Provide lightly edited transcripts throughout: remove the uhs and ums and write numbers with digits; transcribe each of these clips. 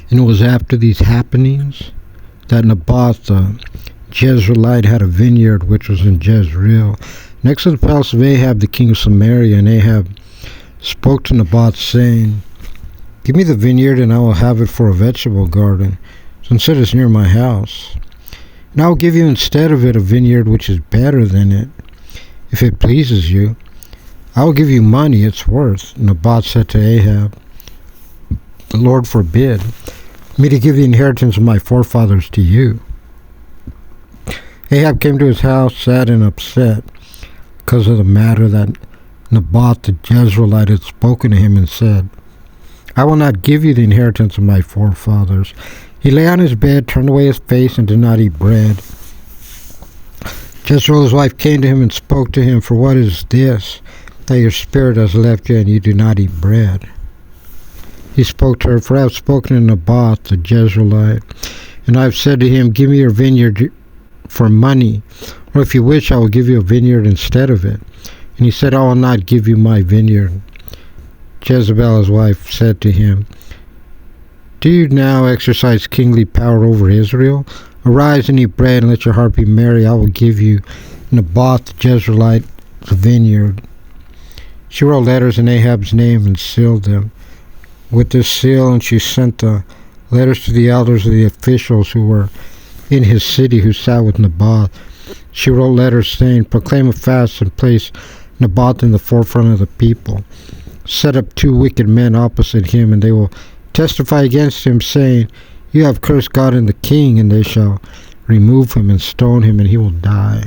And it was after these happenings that Naboth the Jezreelite had a vineyard which was in Jezreel, next to the palace of Ahab the king of Samaria. And Ahab spoke to Naboth, saying, "Give me the vineyard, and I will have it for a vegetable garden, since it is near my house. And I will give you instead of it a vineyard which is better than it, if it pleases you. I will give you money its worth." Naboth said to Ahab, "The Lord forbid me to give the inheritance of my forefathers to you." Ahab came to his house sad and upset because of the matter that Naboth the Jezreelite had spoken to him, and said, "I will not give you the inheritance of my forefathers." He lay on his bed, turned away his face, and did not eat bread. Jezreel's wife came to him and spoke to him, "For what is this, that your spirit has left you, and you do not eat bread?" He spoke to her, "For I have spoken to Naboth the Jezreelite, and I have said to him, 'Give me your vineyard for money, or if you wish, I will give you a vineyard instead of it.' And he said, 'I will not give you my vineyard.' Jezebel, his wife, said to him, 'Do you now exercise kingly power over Israel? Arise and eat bread, and let your heart be merry. I will give you Naboth the Jezreelite the vineyard.' She wrote letters in Ahab's name and sealed them with this seal, and she sent the letters to the elders of the officials who were in his city, who sat with Naboth. She wrote letters saying, 'Proclaim a fast and place Naboth in the forefront of the people. Set up 2 wicked men opposite him, and they will testify against him, saying, "You have cursed God and the king," and they shall remove him and stone him, and he will die."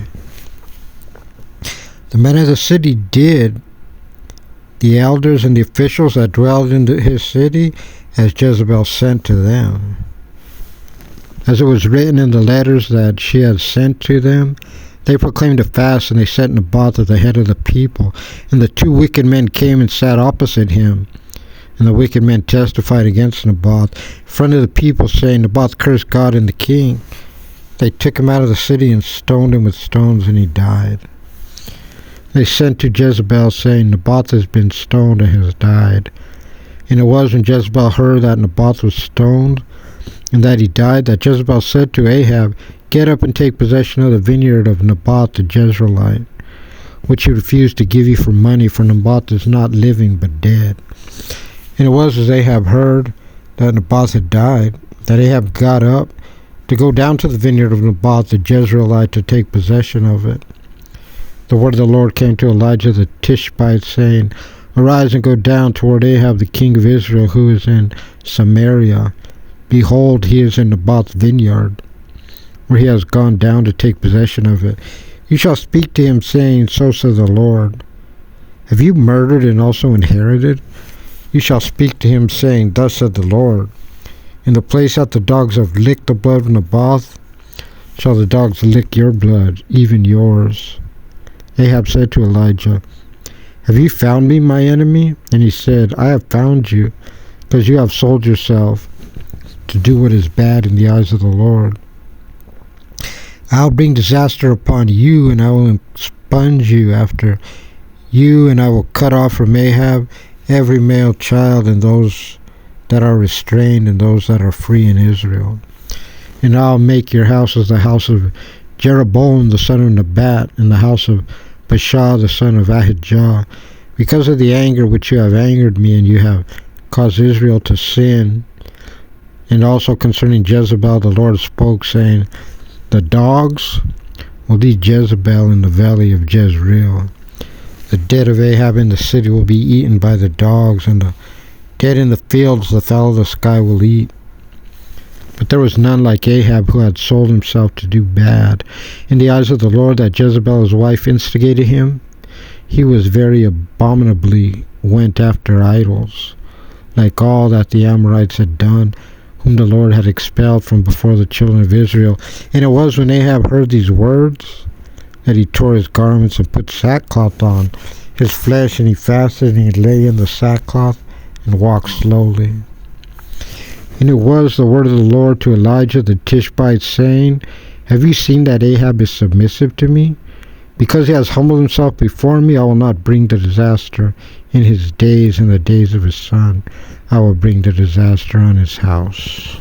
The men of the city did, the elders and the officials that dwelled in his city, as Jezebel sent to them. As it was written in the letters that she had sent to them, they proclaimed a fast, and they set Naboth at the head of the people. And the 2 wicked men came and sat opposite him. And the wicked men testified against Naboth in front of the people, saying, "Naboth cursed God and the king." They took him out of the city and stoned him with stones, and he died. They sent to Jezebel, saying, "Naboth has been stoned and has died." And it was when Jezebel heard that Naboth was stoned, and that he died, that Jezebel said to Ahab, "Get up and take possession of the vineyard of Naboth the Jezreelite, which he refused to give you for money, for Naboth is not living but dead." And it was as Ahab heard that Naboth had died, that Ahab got up to go down to the vineyard of Naboth the Jezreelite to take possession of it. The word of the Lord came to Elijah the Tishbite, saying, "Arise and go down toward Ahab the king of Israel, who is in Samaria. Behold, he is in Naboth's vineyard, where he has gone down to take possession of it. You shall speak to him, saying, 'So says the Lord, have you murdered and also inherited?' You shall speak to him, saying, 'Thus said the Lord, in the place that the dogs have licked the blood of Naboth, shall the dogs lick your blood, even yours.'" Ahab said to Elijah, "Have you found me, my enemy?" And he said, "I have found you, because you have sold yourself to do what is bad in the eyes of the Lord. I'll bring disaster upon you, and I will expunge you after you, and I will cut off from Ahab every male child, and those that are restrained, and those that are free in Israel. And I'll make your house as the house of Jeroboam the son of Nebat, and the house of Baasha the son of Ahijah, because of the anger which you have angered me, and you have caused Israel to sin." And also concerning Jezebel, the Lord spoke, saying, "The dogs will eat Jezebel in the valley of Jezreel. The dead of Ahab in the city will be eaten by the dogs, and the dead in the fields the fowl of the sky will eat." But there was none like Ahab, who had sold himself to do bad in the eyes of the Lord, that Jezebel his wife instigated him. He was very abominably went after idols, like all that the Amorites had done, whom the Lord had expelled from before the children of Israel. And it was when Ahab heard these words that he tore his garments and put sackcloth on his flesh, and he fasted, and he lay in the sackcloth and walked slowly. And it was the word of the Lord to Elijah the Tishbite, saying, "Have you seen that Ahab is submissive to me? Because he has humbled himself before me, I will not bring the disaster in his days and the days of his son. I will bring the disaster on his house.